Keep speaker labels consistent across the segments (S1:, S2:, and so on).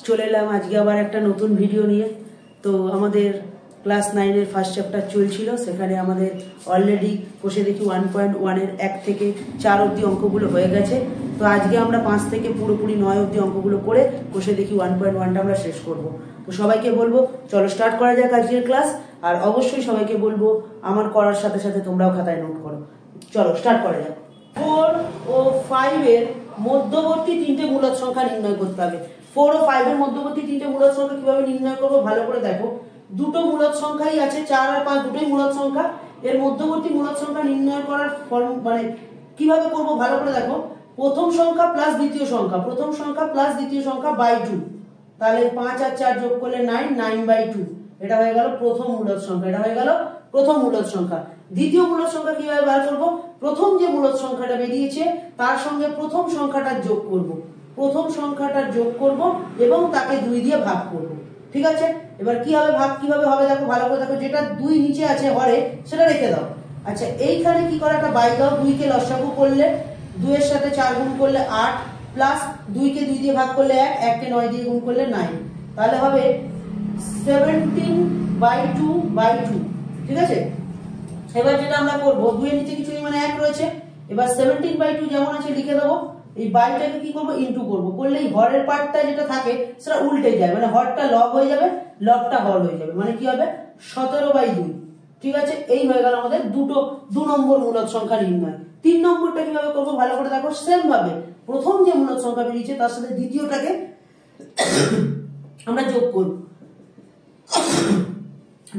S1: চলে এলাম আজকে আবার একটা নতুন ভিডিও নিয়ে। তো আমাদের ক্লাস 9 এর ফার্স্ট চ্যাপ্টার চলছিল, সেখানে আমাদের অলরেডি বসে দেখি 1.1 এর 1 থেকে 4 অবধি অঙ্কগুলো হয়ে গেছে। তো আজকে আমরা 5 থেকে পুরোপুরি 9 অবধি অঙ্কগুলো করে বসে দেখি 1.1টা আমরা শেষ করব। তো সবাইকে বলবো চলো স্টার্ট করা যাক আজকের ক্লাস। আর অবশ্যই সবাইকে বলবো আমার করার সাথে সাথে তোমরাও খাতায় নোট করো। চলো স্টার্ট করা যাক। 4 ও 5 এর মধ্যবর্তী তিনটে মূলদ সংখ্যা নির্ণয় করতে হবে। 4 ও 5 এর মধ্যবর্তী তিনটে মূলদ সংখ্যা কিভাবে নির্ণয় করবো ভালো করে দেখো। দুটো মূলদ সংখ্যাই আছে, 4 আর 5 দুটোই মূলদ সংখ্যা। এর মধ্যবর্তী মূলদ সংখ্যা নির্ণয় করার ফর্ম মানে কিভাবে করবো ভালো করে দেখো। প্রথম সংখ্যা প্লাস দ্বিতীয় সংখ্যা, প্রথম সংখ্যা প্লাস দ্বিতীয় সংখ্যা বাই 2, তাহলে 5 আর 4 যোগ করলে 9, 9/2। এটা হয়ে গেল প্রথম মূলদ সংখ্যা, এটা হয়ে গেল প্রথম মূলদ সংখ্যা। দ্বিতীয় মূলদ সংখ্যা কিভাবে বার করব? প্রথম যে মূলদ সংখ্যাটা বেরিয়েছে তার সঙ্গে প্রথম সংখ্যাটা যোগ করব, প্রথম সংখ্যাটা যোগ করব এবং তাকে 2 দিয়ে ভাগ করব। ঠিক আছে, এবার কি হবে ভাগ কিভাবে হবে দেখো ভালো করে দেখো। যেটা 2 নিচে আছে হরে সেটা রেখে দাও। আচ্ছা এইখানে কি করে একটা বাই দাও, 2 কে লসাগু করলে 2 এর সাথে 4 গুণ করলে 8 প্লাস 2 কে 2 দিয়ে ভাগ করলে 1, 1 কে 9 দিয়ে গুণ করলে 9, তাহলে হবে 17/2/2। ঠিক আছে, এবার যেটা আমরা করবো 2 এর নিচে কিছু মানে 1 রয়েছে, এবার 17/2 যেমন আছে লিখে দেবো। এই বাইটাকে কি করবো ইনটু করবো, করলে এই হরের পার্টটা যেটা থাকে সেটা উল্টে যায়, মানে হরটা লব হয়ে যাবে, লবটা হর হয়ে যাবে, মানে কি হবে 17/2। ঠিক আছে, এই হয়ে গেল আমাদের 2 নম্বর মূলদ সংখ্যা নির্ণয়। 3 নম্বরটা কিভাবে করবো ভালো করে দেখো। সেম ভাবে প্রথম যে মূলদ সংখ্যা বেরিয়েছে তার সাথে দ্বিতীয়টাকে আমরা যোগ করব,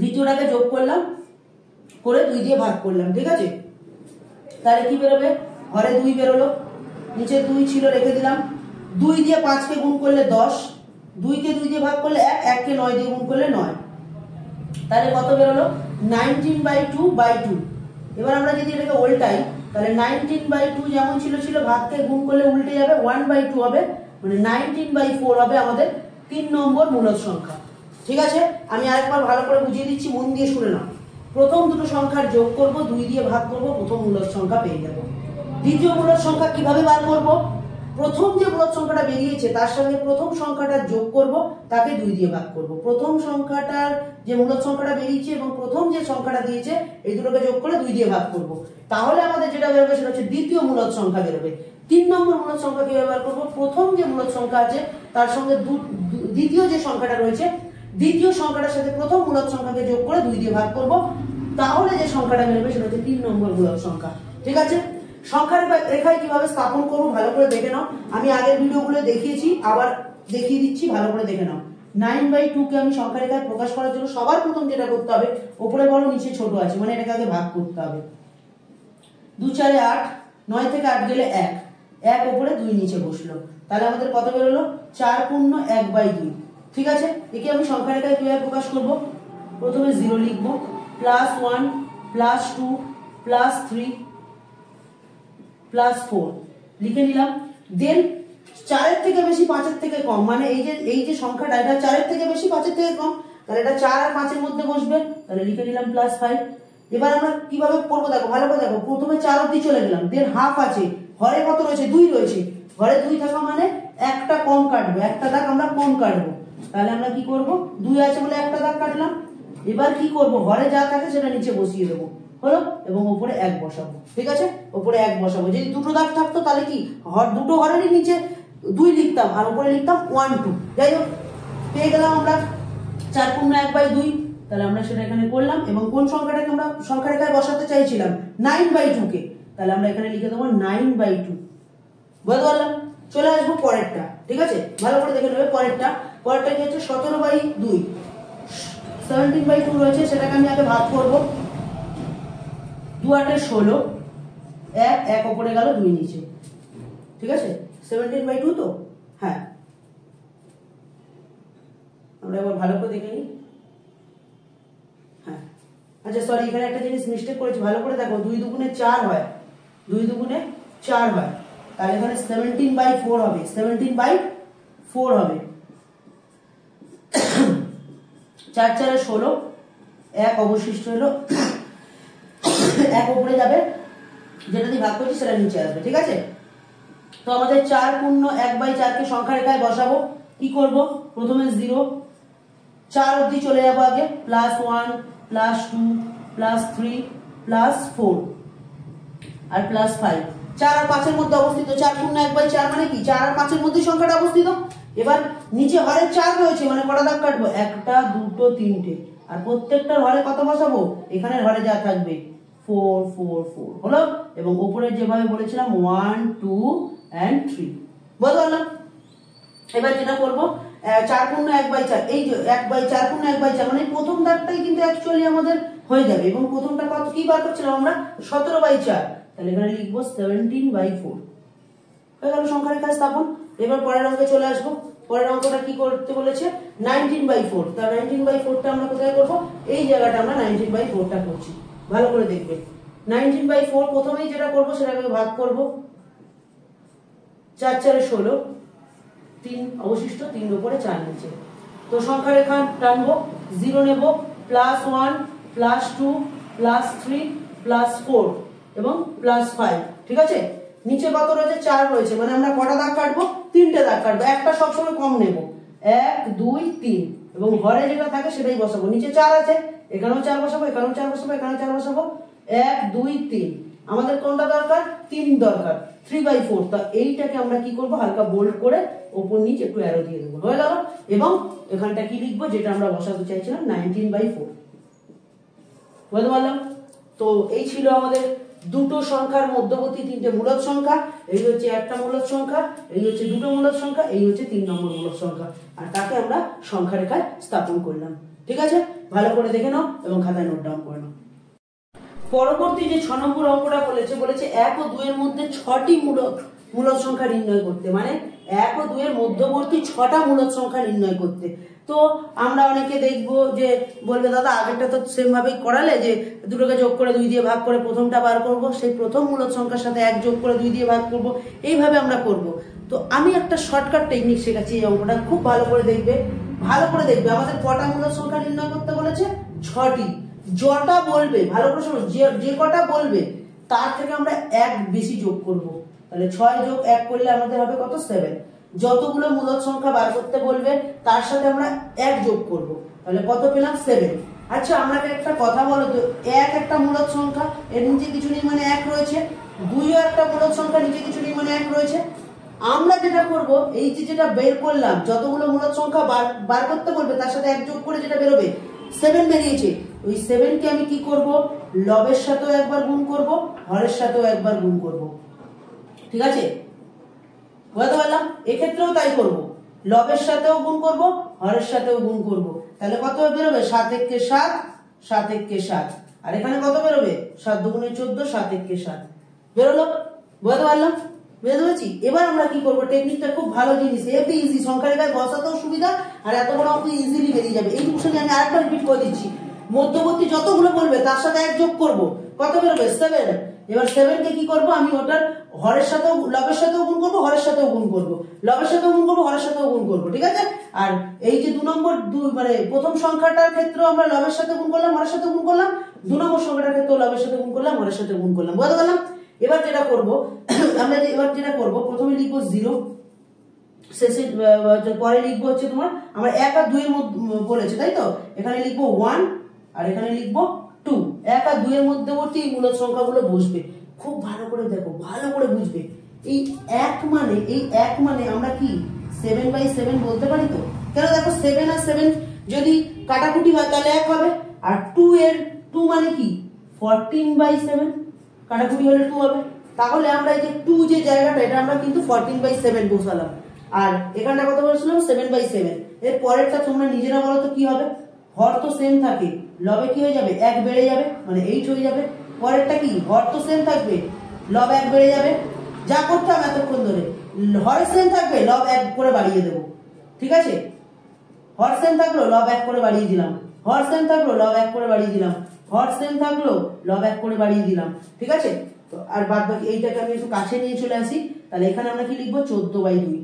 S1: দ্বিতীয়টাকে যোগ করলাম করে 2 দিয়ে ভাগ করলাম। ঠিক আছে, তাহলে কি বেরোবে, হরে 2 বেরোলো, নিচে 2 ছিল রেখে দিলাম। 2 দিয়ে 5 কে গুণ করলে 10, 2 কে 2 দিয়ে ভাগ করলে 1, 1 কে 9 দিয়ে গুণ করলে 9, তাহলে কত বেরোলো 19/2/2। এবার আমরা যদি এটাকে উল্টাই তাহলে 19/2 যেমন ছিল ভাগকে গুণ করলে উল্টে যাবে 1/2 হবে, মানে 19/4 হবে আমাদের 3 নম্বর মূলদ সংখ্যা। ঠিক আছে, আমি আরেকবার ভালো করে বুঝিয়ে দিচ্ছি, মন দিয়ে শুনে নাও। প্রথম দুটো সংখ্যার যোগ করব, 2 দিয়ে ভাগ করব, প্রথম মূলদ সংখ্যা পেয়ে যাব। দ্বিতীয় মূলদ সংখ্যা কিভাবে বার করব? প্রথম যে মূলদ সংখ্যাটা বেরিয়েছে তার সঙ্গে প্রথম সংখ্যাটা যোগ করব, তাকে 2 দিয়ে ভাগ করব। প্রথম সংখ্যাটার যে মূলদ সংখ্যাটা বেরিয়েছে এবং প্রথম যে সংখ্যাটা দিয়েছে এই দুটোকে যোগ করে 2 দিয়ে ভাগ করব, তাহলে আমাদের যেটা বেরোবে সেটা হচ্ছে দ্বিতীয় মূলদ সংখ্যা বেরোবে। 3 নম্বর মূলদ সংখ্যা কিভাবে বার করব? প্রথম যে মূলদ সংখ্যা আছে তার সঙ্গে দ্বিতীয় যে সংখ্যাটা রয়েছে, দ্বিতীয় সংখ্যাটার সাথে প্রথম মূলদ সংখ্যাকে যোগ করে 2 দিয়ে ভাগ করব, তাহলে যে সংখ্যাটা বেরোবে সেটা হচ্ছে 3 নম্বর মূলদ সংখ্যা। ঠিক আছে, সংখ্যার রেখায় কিভাবে স্থাপন করবো ভালো করে দেখে নাও। আমি আগের ভিডিওগুলো দেখিয়েছি, আবার দেখিয়ে দিচ্ছি, ভালো করে দেখে নাও। 9/2 কে আমি সংখ্যা রেখায় প্রকাশ করার জন্য সবার প্রথম যেটা করতে হবে, উপরে বড় নিচে ছোট আছে, মানে এটাকে আগে ভাগ করতে হবে। 2 4 8, 9 থেকে 8 গেলে 1, 1 উপরে 2 নিচে বসলো, তাহলে আমাদের কত বেরোলো 4 পূর্ণ 1/2। ঠিক আছে, একে আমি সংখ্যা রেখায় কিভাবে প্রকাশ করব? প্রথমে 0 লিখবো, +1 +2 +3 +4 লিখে নিলাম। দেন 4 এর থেকে বেশি 5 এর থেকে কম, মানে এই যে সংখ্যাটা এটা 4 এর থেকে বেশি 5 এর থেকে কম, তাহলে এটা 4 আর 5 এর মধ্যে বসবে, তাহলে লিখে নিলাম +5। এবার আমরা কিভাবে করবো দেখো ভালো করে দেখো। প্রথমে 4 অবধি চলে গেলাম, দেন হাফ আছে, ঘরে কত রয়েছে 2 রয়েছে, ঘরে 2 থাকা মানে একটা কম কাটবো, একটা দাগ আমরা কম কাটবো, তাহলে আমরা কি করব 2 আছে বলে একটা দাগ কাটলাম। এবার কি করব, ঘরে যা থাকে সেটা নিচে বসিয়ে দেবো, হলো, এবং উপরে 1 বসাবো। ঠিক আছে, উপরে 1 বসাবো। যদি দুটো দাগ থাকতো তাহলে কি দুটো ঘরেরই নিচে 2 লিখতাম আর উপরে লিখতাম 1 2। যাই হোক, পেয়ে গেলাম আমরা 4 পূর্ণ 1/2, তাহলে আমরা সেটা এখানে করলাম। এবং কোন সংখ্যাটাকে আমরা সংখ্যা রেখায় বসাতে চাইছিলাম 9/2 কে, তাহলে আমরা এখানে লিখে দেবো 9/2। বুঝতে পারলাম? চলে আসবো পরেরটা। ঠিক আছে, ভালো করে দেখে নেবে পরেরটা কি হচ্ছে 17/2, 17/2 রয়েছে, সেটাকে আমি আগে ভাগ করবো। 2 8 16, 1 উপরে গেল 2 নিচে। ঠিক আছে, 17/2 তো, হ্যাঁ আমরা এবার ভালো করে দেখে নিই। হ্যাঁ আচ্ছা সরি, এখানে একটা জিনিস মিস্টেক করেছি, ভালো করে দেখো। 2 দুগুণে 4 হয়, 2 দুগুণে 4 হয়, তাহলে এখানে 17/4 হবে, 17/4 হবে। 4 4 16, 1 অবশিষ্ট হলো, 1 উপরে যাবে, যেটা দিয়ে ভাগ করছি সেটা নিচে আসবে। ঠিক আছে, তো আমাদের 4 পূর্ণ 1/4 কে সংখ্যা রেখায় বসাবো। কি করব, প্রথমে 0 4 অবধি চলে যাবো আগে, +1 +2 +3 +4 আর +5। 4 আর 5 এর মধ্যে অবস্থিত, 4 × 1/4 মানে কি 4 আর 5 এর মধ্যে সংখ্যাটা অবস্থিত। এবার নিচে হরে 4 রয়েছে, মানে কটা দাগ কাটবো, 1 2 3টে, আর প্রত্যেকটার হরে কত বসাবো, এখানে হরে যা থাকবে 4 4 4 হলো। এবং উপরে যেভাবে বলেছিলাম 1 2 and 3 বললাম। এবার যেটা করবো 4 × 1/4, এই যে 1/4 × 1/4 মানে প্রথম দাগটাই কিন্তু অ্যাকচুয়ালি আমাদের হয়ে যাবে। এবং প্রথমটা কত কি বার করছিলাম আমরা, 17/4, তাহলে এখানে লিখবো 17/4 হয়ে গেল সংখ্যার রেখা স্থাপন। এবার পরের অঙ্কে চলে আসবো। পরের অঙ্কটা কি করতে বলেছে, 19/4। তা 19/4টা আমরা কোথায় করবো, এই জায়গাটা আমরা 19/4টা করছি, ভালো করে দেখবে। 19/4 প্রথমেই যেটা করবো সেটাকে ভাগ করবো, 4 4 16, 3 অবশিষ্ট, 3 উপরে 4 নিচে। তো সংখ্যা রেখা টানবো, 0 নেব, +1 +2 +3 +4 এবং +5, ঠিক আছে। নিচে কত রয়েছে, 4 রয়েছে, মানে আমরা কটা দাগ কাটবো, 3টে দাগ কাটবো, একটা সবসময় কম নেব, 1 2 3 এবং ঘরে যেটা থাকে সেটাই বসাবো। নিচে 4 আছে, এখানেও 4 বসাবো, এখানেও 4 বসাবো, এখানেও 4 বসাবো, 1 2 3। আমাদের কোনটা দরকার, 3 দরকার, 3/4। তা এইটাকে আমরা কি করব, হালকা বোল্ড করে উপর নিচে একটু অ্যারো দিয়ে দেবো, হয়ে গেল। এবং এখানটা কি লিখবো, যেটা আমরা বসাতে চাইছিলাম 19/4, বুঝতে পারলাম। তো এই ছিল আমাদের দুটো সংখ্যার মধ্যবর্তী 3টে মূলদ সংখ্যা। এই হচ্ছে একটা মূলদ সংখ্যা, এই হচ্ছে দুটো মূলদ সংখ্যা, এই হচ্ছে 3 নম্বর মূলদ সংখ্যা, আর তাকে আমরা সংখ্যা রেখায় স্থাপন করলাম। ঠিক আছে, ভালো করে দেখে নাও এবং খাতায় নোট ডাউন করে নাও। পরবর্তী যে 6 নম্বর অঙ্কটা বলেছে 1 ও 2 এর মধ্যে 6টি মূলদ সংখ্যা নির্ণয় করতে, মানে 1 ও 2 এর মধ্যবর্তী 6টা মূলদ সংখ্যা নির্ণয় করতে। তো আমরা অনেকে দেখবো যে বলবে, দাদা আগেরটা তো সেম ভাবেই করালে, যে দুটোকে যোগ করে 2 দিয়ে ভাগ করে প্রথমটা বার করব, সেই প্রথম মূলদ সংখ্যার সাথে 1 যোগ করে 2 দিয়ে ভাগ করব, এইভাবে আমরা করব। তো আমি একটা শর্টকাট টেকনিক শেখাচ্ছি, এই অঙ্কটা খুব ভালো করে দেখবে, ভালো করে দেখবে। আমাদের কটা মূলদ সংখ্যা নির্ণয় করতে বলেছে, 6টি। যটা বলবে, ভালো করে শোনো, যে কটা বলবে তার থেকে আমরা 1 বেশি যোগ করব, তাহলে 6 যোগ 1 করলে আমাদের হবে কত, 7। যতগুলো মূলদ সংখ্যা বার করতে বলবে তার সাথে আমরা 1 যোগ করব, তাহলে কত পেলাম, 7। আচ্ছা আমাকে একটা কথা বলো তো, 1 একটা মূলদ সংখ্যা, এর নিচে কিছু নেই মানে 1 রয়েছে, 2 ও একটা মূলদ সংখ্যা, নিচে কিছু নেই মানে 1 রয়েছে। আমরা যেটা করব, এই যেটা বের করলাম, যতগুলো মূলদ সংখ্যা বার করতে বলবে তার সাথে 1 যোগ করে যেটা বেরোবে, 7 বেরিয়েছে, ওই 7 কে আমি কি করব, লবের সাথেও একবার গুণ করব, হরের সাথেও একবার গুণ করব, ঠিক আছে, বুঝতে পারলাম। এক্ষেত্রেও তাই করব, লবের সাথেও গুণ করব, হরের সাথেও গুণ করব, তাহলে কত বেরোবে, 7 1 কে 7, 7 1 কে 7, আর এখানে কত বেরোবে, 7 2 × 14, 7 1 কে 7 বেরোলো, বুঝতে পারলাম, বুঝতে পেরেছি। এবার আমরা কি করব, টেকনিকটা খুব ভালো জিনিস, এভরি ইজি, সংখ্যা রেখায় বসাতেও সুবিধা, আর এত বড় অঙ্ক ইজিলি বেরিয়ে যাবে। এইটুকু শুনে আমি আরেকবার রিপিট করে দিচ্ছি, মধ্যবর্তী যতগুলো বলবে তার সাথে 1 যোগ করব, কত বেরোবে, 7। এবার 7 কে কি করব, আমি ওটার হরের সাথেও, লবের সাথেও গুণ করব, হরের সাথেও গুণ করব, লবের সাথেও গুণ করব, হরের সাথেও গুণ করব, ঠিক আছে। আর এই যে 2 নম্বর মানে প্রথম সংখ্যাটার ক্ষেত্রে আমরা লবের সাথে গুণ করলাম, হরের সাথে গুণ করলাম, 2 নম্বর সংখ্যাটার ক্ষেত্রে লবের সাথে গুণ করলাম, হরের সাথে গুণ করলাম, বুঝতে পারলাম। এবার যেটা করব আমরা, এবার যেটা করব, প্রথমে লিখবো 0, শেষে পরে লিখবো হচ্ছে তোমার, আমরা 1 আর 2 এর মধ্যে বলেছে, তাই তো, এখানে লিখবো 1 আর এখানে লিখবো 2। 1 আর 2 এর মধ্যবর্তী এই মূলদ সংখ্যাগুলো বসবে, খুব ভালো করে দেখো, ভালো করে বুঝবে। এই 1 মানে আমরা কি 7/7 বলতে পারি তো, কেন দেখো 7 আর 7 যদি কাটাকুটি হয় তাহলে 1 হবে, আর 2 মানে কি 14/7, কাটাকুটি হলে 2 হবে, তাহলে আমরা এই যে 2 যে জায়গাটা, এটা আমরা কিন্তু 14/7 বসালাম, আর এখানটা কত বলেছিলাম, 7/7। এর পরেরটা তোমরা নিজেরা বলো তো কি হবে, হর তো সেম থাকে, লবে কি হয়ে যাবে, 1 বেড়ে যাবে, মানে 8 হয়ে যাবে। পরেরটা কি, হর তো সেম থাকবে, লব 1 বেড়ে যাবে, যা করতাম এতক্ষণ ধরে, হর সেম থাকবে, লব 1 করে বাড়িয়ে দেবো, ঠিক আছে। হর সেম থাকলো, লব 1 করে বাড়িয়ে দিলাম, হর সেম থাকলো, লব 1 করে বাড়িয়ে দিলাম, হর সেম থাকলো, লব 1 করে বাড়িয়ে দিলাম, ঠিক আছে। তো আর বাদ বাকি এইটাকে আমি একটু কাছে নিয়ে চলে আসি, তাহলে এখানে আমরা কি লিখবো, 14/2,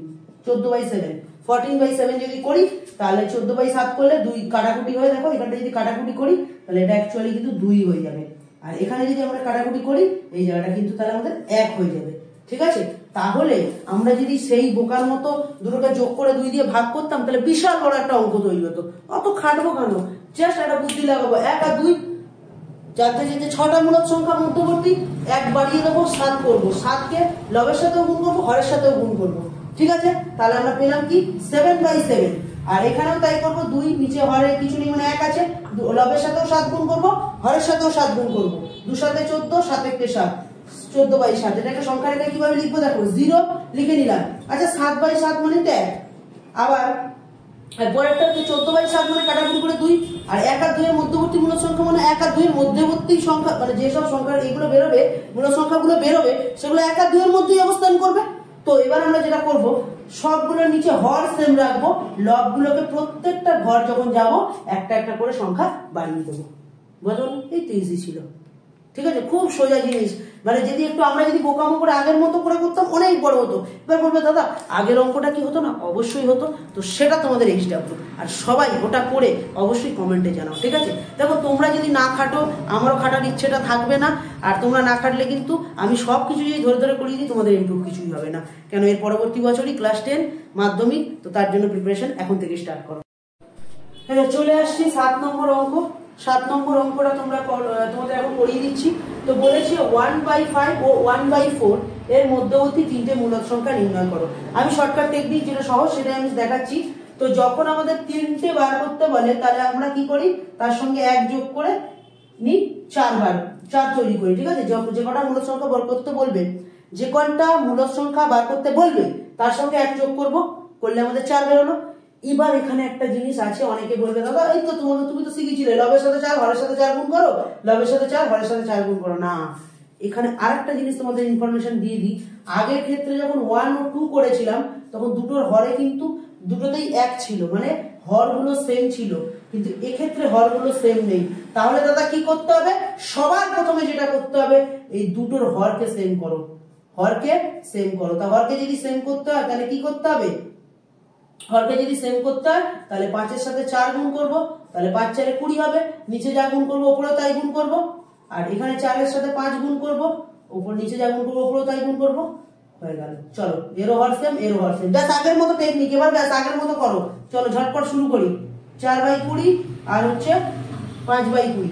S1: 14/7। 14/7 যদি করি তাহলে 14/7 করলে 2 কাটাকুটি হয়ে, দেখো এখানটা যদি কাটাকুটি করি তাহলে এটা অ্যাকচুয়ালি কিন্তু 2 হয়ে যাবে, আর এখানে যদি আমরা কাটাকুটি করি এই জায়গাটা কিন্তু তাহলে আমাদের 1 হয়ে যাবে, ঠিক আছে। তাহলে আমরা যদি সেই বোকার মতো দুটোকে যোগ করে 2 দিয়ে ভাগ করতাম তাহলে বিশাল বড় একটা অঙ্ক তৈরি হতো। অত খাটবো কেন, জাস্ট একটা বুদ্ধি লাগাবো, 1 আর 2 জানতে চাইছে 6টা মূলদ সংখ্যা মধ্যবর্তী, 1 বাড়িয়ে দেবো 7 করবো, 7কে লবের সাথেও গুণ করবো, হরের সাথেও গুণ করবো। ঠিক আছে, তাহলে আমরা পেলাম কি 7/7। আর এখানেও তাই করবো, 2 নিচে হরের কিছু নেই মানে 1 আছে, লবের সাথেও 7 গুণ করবো, হরের সাথেও 7 গুণ করবো, 2 7 14, 7 1 7, 14/7। এটা একটা সংখ্যা রেখে কিভাবে লিখবো দেখো, 0 লিখে নিলাম। আচ্ছা 7/7 মানে 1, আবার পরেরটা হচ্ছে 14/7 মানে কাটাকুটি করে 2, আর 1 আর 2 এর মধ্যবর্তী মূলদ সংখ্যা মানে 1 আর 2 এর মধ্যবর্তী সংখ্যা, মানে যেসব সংখ্যা এগুলো বেরোবে মূলদ সংখ্যাগুলো বেরোবে সেগুলো 1 আর 2 এর মধ্যেই অবস্থান করবে। তো এবার আমরা যেটা করব, সবগুলোর নিচে হর সেম রাখবো, লবগুলোকে প্রত্যেকটা ঘর যখন যাব একটা একটা করে সংখ্যা বাড়িয়ে দেবো। বুঝুন, এই তো ইজি ছিল। ঠিক আছে, খুব সোজা জিনিস, মানে যদি একটু আমরা যদি বোকামো করে আগের মতো করে করতাম অনেক বড় হতো। এবার বলবে দাদা আগের অঙ্কটা কি হতো না, অবশ্যই হতো। তো সেটা তোমাদের HW, আর সবাই ওটা করে অবশ্যই কমেন্টে জানাও। ঠিক আছে, দেখো তোমরা যদি না খাটো আমারও খাটার ইচ্ছেটা থাকবে না, আর তোমরা না খাটলে কিন্তু আমি সব কিছু যদি ধরে ধরে করিয়ে দিই তোমাদের ইমপ্রুভ কিছুই হবে না। কেন এর পরবর্তী বছরই ক্লাস 10 মাধ্যমিক, তো তার জন্য প্রিপারেশন এখন থেকে স্টার্ট করো। চলে আসছি 7 নম্বর অঙ্ক। 7 নম্বর অঙ্কটা তোমাদের এখন করিয়ে দিচ্ছি। তো বলেছি 1/5 ও 1/4 এর মধ্যবর্তী 3টে মূলদ সংখ্যা নির্ণয় করো। আমি শর্টকাট টেকনিক যেটা সহজ সেটাই আমি দেখাচ্ছি। তো যখন আমাদের 3টে বার করতে বলে তাহলে আমরা কি করি, তার সঙ্গে 1 যোগ করে নি 4 তৈরি করি। ঠিক আছে, যে কটা মূলদ সংখ্যা বার করতে বলবে, যে কটা মূলদ সংখ্যা বার করতে বলবে তার সঙ্গে 1 যোগ করলে আমাদের 4 বেরোলো। এবার এখানে একটা জিনিস আছে, অনেকে বলবে দাদা এই তো তুমি তো শিখেছিলে লবের সাথে 4 হরের সাথে 4 গুণ করো, লবের সাথে 4 হরের সাথে 4 গুণ করো। না, এখানে আরেকটা জিনিস তোমাদের ইনফরমেশন দিয়ে দিই। আগের ক্ষেত্রে যখন 1 ও 2 করেছিলাম তখন দুটোর হরে কিন্তু দুটোতেই 1 ছিল, মানে হরগুলো সেম ছিল, কিন্তু এক্ষেত্রে হরগুলো সেম নেই। তাহলে দাদা কি করতে হবে, সবার প্রথমে যেটা করতে হবে এই দুটোর হরকে সেম করো, হরকে সেম করো। তা হরকে যদি সেম করতে হয় তাহলে কি করতে হবে, হরকে যদি সেম করতে হয় তাহলে 5 এর সাথে 4 গুণ করব, তাহলে 5 4 20 হবে, নিচে যা গুণ করব উপরেও তাই গুণ করব, আর এখানে 4 এর সাথে 5 গুণ করব, উপর নিচে যা গুণ করব উপরেও তাই গুণ করব, হয়ে গেল। চলো এরও হর সেম এরও হর সেম, ব্যাস আগের মতো টেকনিক, এবার ব্যাস আগের মতো করো। চলো ঝটপট শুরু করি। 4/20 আর হচ্ছে 5/20।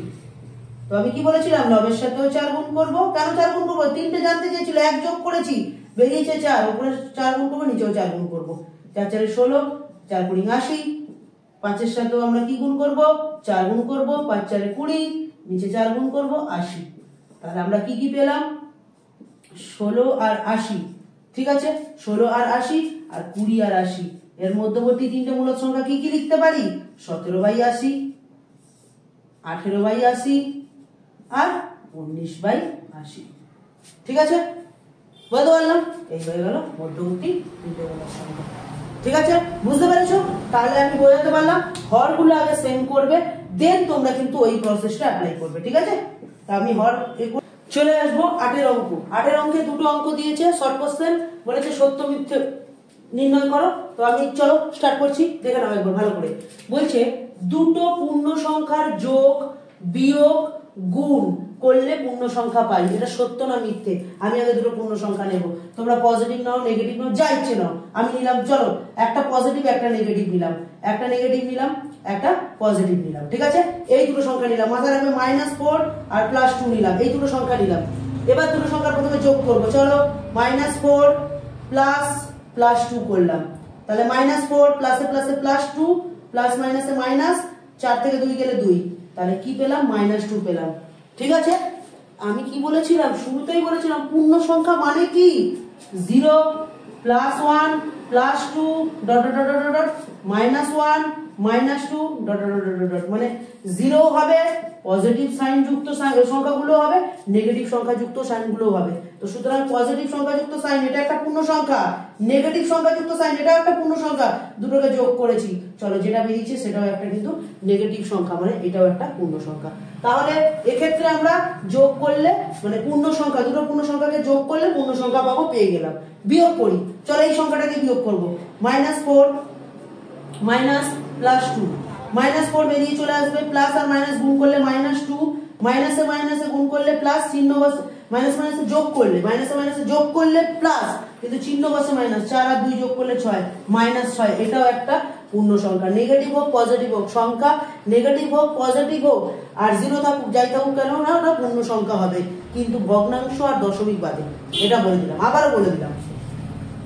S1: তো আমি কি বলেছিলাম, লবের সাথেও 4 গুণ করব। কেন 4 গুণ করব, 3টে জানতে চেয়েছিল, 1 যোগ করেছি বেরিয়েছে 4, উপরে 4 গুণ করব, নিচেও 4 গুণ করব। 4 4 16, 4 20 80, 5 এর সাথেও আমরা কি গুণ করব, 4 গুণ করব, 5 4 20, নিচে 4 গুণ করব 80। তাহলে আমরা কি কি পেলাম, 16 আর 80। ঠিক আছে, 16 আর 80 আর 20 আর 80 এর মধ্যবর্তী 3টে মূলদ সংখ্যা কি কি লিখতে পারি, 17/80, 18/80 আর 19/80। ঠিক আছে, বলতে পারলাম, এই হয়ে গেল মধ্যবর্তী 3টে মূলদ সংখ্যা। ঠিক আছে, বুঝতে পেরেছো? তাহলে আমি বোঝাতে পারলাম হরগুলো আগে সেম করবে, দেন তোমরা কিন্তু ওই প্রসেসটা অ্যাপ্লাই করবে। ঠিক আছে, তা আমি হর চলে আসবো 8 অঙ্ক। 8 অঙ্কে দুটো অঙ্ক দিয়েছে, শর্ট কোশ্চেন বলেছে সত্য মিথ্যে নির্ণয় করো। তো আমি চলো স্টার্ট করছি, দেখে নাও একবার ভালো করে। বলছে দুটো পূর্ণ সংখ্যার যোগ বিয়োগ গুণ করলে পূর্ণ সংখ্যা পাই, এটা সত্য না মিথ্যে। আমি আগে দুটো পূর্ণ সংখ্যা নেব, তোমরা পজিটিভ নাও নেগেটিভ নাও যা ইচ্ছে নাও। আমি নিলাম, চলো একটা পজিটিভ একটা নেগেটিভ নিলাম, একটা নেগেটিভ নিলাম একটা পজিটিভ নিলাম। ঠিক আছে, এই দুটো সংখ্যা নিলাম, মাথায় রাখবে -4 আর +2 নিলাম, এই দুটো সংখ্যা নিলাম। এবার দুটো সংখ্যা প্রথমে যোগ করব, চলো -4 +2 করলাম, তাহলে -4 প্লাসে প্লাসে +2 প্লাস মাইনাসে মাইনাস, 4 থেকে 2 গেলে 2, তাহলে কি পেলাম, -2 পেলাম। ঠিক আছে, আমি কি বলেছিলাম, শুরুতেই বলেছিলাম পূর্ণ সংখ্যা মানে কি, 0 +1 +2 -1 -2 মানে 0 হবে, পজিটিভ সাইন যুক্ত সংখ্যাগুলো হবে, নেগেটিভ সংখ্যা যুক্ত সাইনগুলো হবে। তো সুতরাং পজিটিভ সংখ্যা যুক্ত সাইন এটা একটা পূর্ণ সংখ্যা, নেগেটিভ সংখ্যা যুক্ত সাইন এটাও একটা পূর্ণ সংখ্যা, দুটোকে যোগ করেছি, চলো যেটা বেরিয়েছে সেটাও একটা কিন্তু নেগেটিভ সংখ্যা, মানে এটাও একটা পূর্ণ সংখ্যা। তাহলে এক্ষেত্রে আমরা যোগ করলে মানে পূর্ণ সংখ্যা, দুটো পূর্ণ সংখ্যাকে যোগ করলে পূর্ণ সংখ্যা পাবো, পেয়ে গেলাম। বিয়োগ করি, চলো এই সংখ্যাটাকে বিয়োগ করব, -4 +2, -4 বেরিয়ে চলে আসবে, প্লাস আর মাইনাস গুণ করলে -2, মাইনাসে মাইনাসে গুণ করলে প্লাস, চিহ্ন মাইনাস মাইনাসে যোগ করলে, মাইনাসে মাইনাসে যোগ করলে প্লাস, কিন্তু চিহ্ন বসে মাইনাস, 4 আর 2 যোগ করলে 6, -6, এটাও একটা পূর্ণ সংখ্যা। নেগেটিভ হোক পজিটিভ হোক, সংখ্যা নেগেটিভ হোক পজিটিভ হোক আর 0 থাকুক যাই থাকুক কেন না, ওটা পূর্ণ সংখ্যা হবে, কিন্তু ভগ্নাংশ আর দশমিক বাদে। এটা বলে দিলাম, আবারও বলে দিলাম,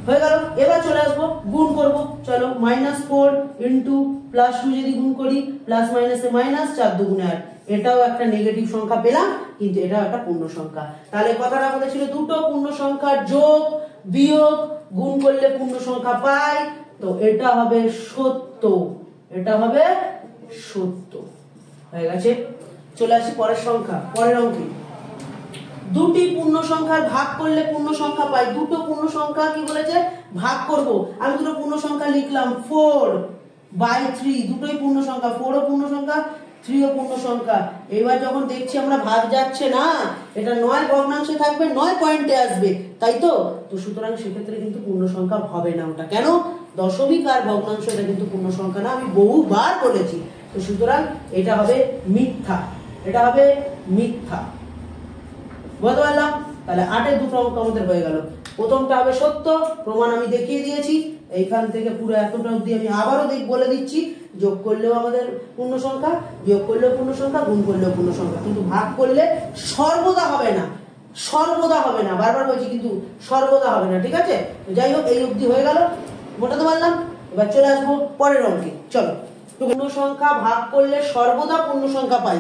S1: হয়ে গেল। এবার চলে আসবো গুণ করব। চলো, -4 ইন্টু +2 যদি গুণ করি, প্লাস মাইনাসে মাইনাস, 4 দুগুণে 8, এটাও একটা নেগেটিভ সংখ্যা পেলাম, কিন্তু এটাও একটা পূর্ণ সংখ্যা। তাহলে কথাটা আমাদের ছিল দুটো পূর্ণ সংখ্যার যোগ বিয়োগ গুণ করলে পূর্ণ সংখ্যা পাই, তো এটা হবে সত্য, এটা হবে সত্য। হয়ে গেছে। চলে আসি পরের সংখ্যা, পরের অঙ্কে। দুটি পূর্ণ সংখ্যার ভাগ করলে পূর্ণ সংখ্যা পাই। দুটো পূর্ণ সংখ্যা কি বলেছে, ভাগ করব। আমি দুটো পূর্ণ সংখ্যা লিখলাম 4/3, দুটোই পূর্ণ সংখ্যা, 4 ও পূর্ণ সংখ্যা, 3 ও পূর্ণ সংখ্যা। এবার যখন দেখছি আমরা ভাগ যাচ্ছে না, এটা 9 ভগ্নাংশে থাকবে, 9 পয়েন্টে আসবে, তাই তো? তো সুতরাং সেক্ষেত্রে কিন্তু পূর্ণ সংখ্যা হবে না ওটা। কেন? দশমিক আর ভগ্নাংশ এটা কিন্তু পূর্ণ সংখ্যা না, আমি বহুবার বলেছি। তো সুতরাং এটা হবে মিথ্যা, এটা হবে মিথ্যা। বুঝতে পারলাম? তাহলে 8-এর দুটো অঙ্ক আমাদের হয়ে গেল। প্রথমটা হবে সত্য, প্রমাণ আমি দেখিয়ে দিয়েছি। এইখান থেকে পুরো এতটা অবধি আমি আবারও বলে দিচ্ছি, যোগ করলেও আমাদের পূর্ণ সংখ্যা, বিয়োগ করলেও পূর্ণ সংখ্যা, গুণ করলেও পূর্ণ সংখ্যা, কিন্তু ভাগ করলে সর্বদা হবে না, সর্বদা হবে না, বারবার বলছি কিন্তু সর্বদা হবে না, ঠিক আছে? যাই হোক, এই অবধি হয়ে গেল, মোটাতে পারলাম। এবার চলে আসবো পরের অঙ্কে। চলো, পূর্ণ সংখ্যা ভাগ করলে সর্বদা পূর্ণ সংখ্যা পাই,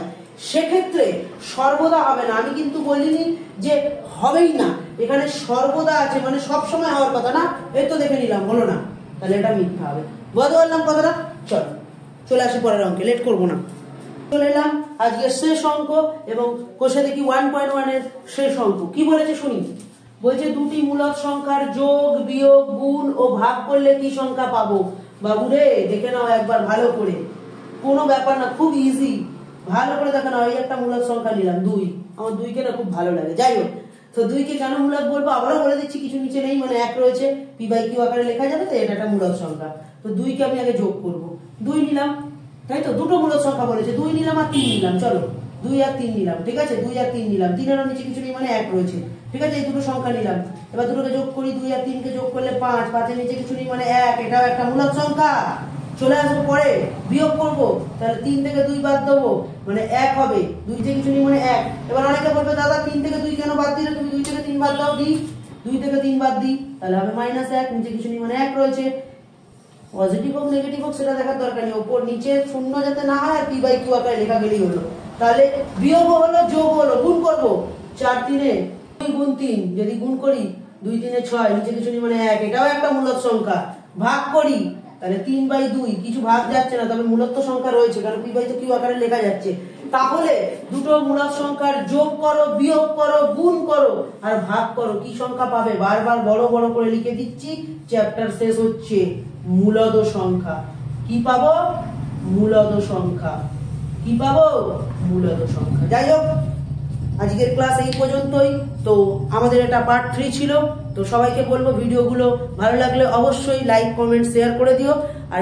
S1: সেক্ষেত্রে সর্বদা হবে না। আমি কিন্তু বলিনি যে হবেই না, এখানে সর্বদা আছে, মানে সব সময় হওয়ার কথা না। এই তো দেখে নিলাম, হলো না, তাহলে এটা মিথ্যা হবে। বুঝতে পারলাম কথাটা? চলো, চলে আসি পরের অঙ্কে, লেট করবো না। চলে এলাম আজকে শেষ অঙ্ক, এবং কোষে দেখি 1.1 এর শেষ অঙ্ক। কি বলেছে শুনি। বলছে দুটি মূলদ সংখ্যার যোগ বিয়োগ গুণ ও ভাগ করলে কি সংখ্যা পাবো। বাবুরে দেখে নাও একবার ভালো করে, কোনো ব্যাপার না, খুব ইজি, ভালো করে দেখে নাও। এই একটা মূলদ সংখ্যা নিলাম 2, আমার 2 কে না খুব ভালো লাগে। যাই হোক, তো 2 কে কেন মূলদ বলবো আবারও বলে দিচ্ছি, কিছু নিচে নেই, মানে 1 রয়েছে, p/q আকারে লেখা যাবে, তো এটা একটা মূলদ সংখ্যা। তো 2 কে আমি আগে যোগ করব, 2 নিলাম, তাই তো? দুটো মূলদ সংখ্যা বলেছে, 2 নিলাম আর 3 নিলাম। চলো, 2 আর 3 নিলাম, ঠিক আছে? 2 আর 3 নিলাম, 3 এর নিচে কিছু নেই, মানে 1 রয়েছে, ঠিক আছে? এই দুটো সংখ্যা নিলাম, এবার দুটোকে যোগ করি, 2 আর 3 কে যোগ করলে 5, 5 এর নিচে কিছু নেই, মানে 1, এটাও একটা মূলদ সংখ্যা। চলে আসবো পরে, বিয়োগ করবো, তাহলে 3 থেকে 2 বাদ দেবো, মানে 1 হবে, 2 থেকে কিছু নেই, মানে 1। এবার অনেকে বলবে দাদা 3 থেকে 2 কেন বাদ দিলে, তুমি 2 থেকে 3 বাদ দাও, দিই, 2 থেকে 3 বাদ দিই, তাহলে হবে -1, নিচে কিছু নেই, মানে 1 রয়েছে। পজিটিভ হোক নেগেটিভ হোক সেটা দেখার দরকার নেই, ওপর নিচে শূন্য যাতে না হয় আর p/q আকারে লেখা গেলেই হলো। তাহলে বিয়োগ হলো, যোগ হলো, গুণ করবো, 4 3 2 গুণ 3, যদি গুণ করি 2 3 6, নিচে কিছু নেই, মানে 1, এটাও একটা মূলদ সংখ্যা। ভাগ করি, তাহলে 3/2, কিছু ভাগ যাচ্ছে না, তবে মূলদ সংখ্যা রয়েছে, কারণ p/q আকারে লেখা যাচ্ছে। তাহলে দুটো মূলদ সংখ্যার যোগ করো, বিয়োগ করো, গুণ করো আর ভাগ করো, কি সংখ্যা পাবে? বারবার বড় বড় করে লিখে দিচ্ছি, চ্যাপ্টার শেষ হচ্ছে। মূলদ সংখ্যা। কি পাবো? মূলদ সংখ্যা। কি পাবো? মূলদ সংখ্যা। যাই হোক, আজকের ক্লাস এই পর্যন্তই। তো আমাদের এটা পার্ট 3 ছিল। তো সবাইকে বলবো ভিডিওগুলো ভালো লাগলে অবশ্যই লাইক কমেন্ট শেয়ার করে দিও। আর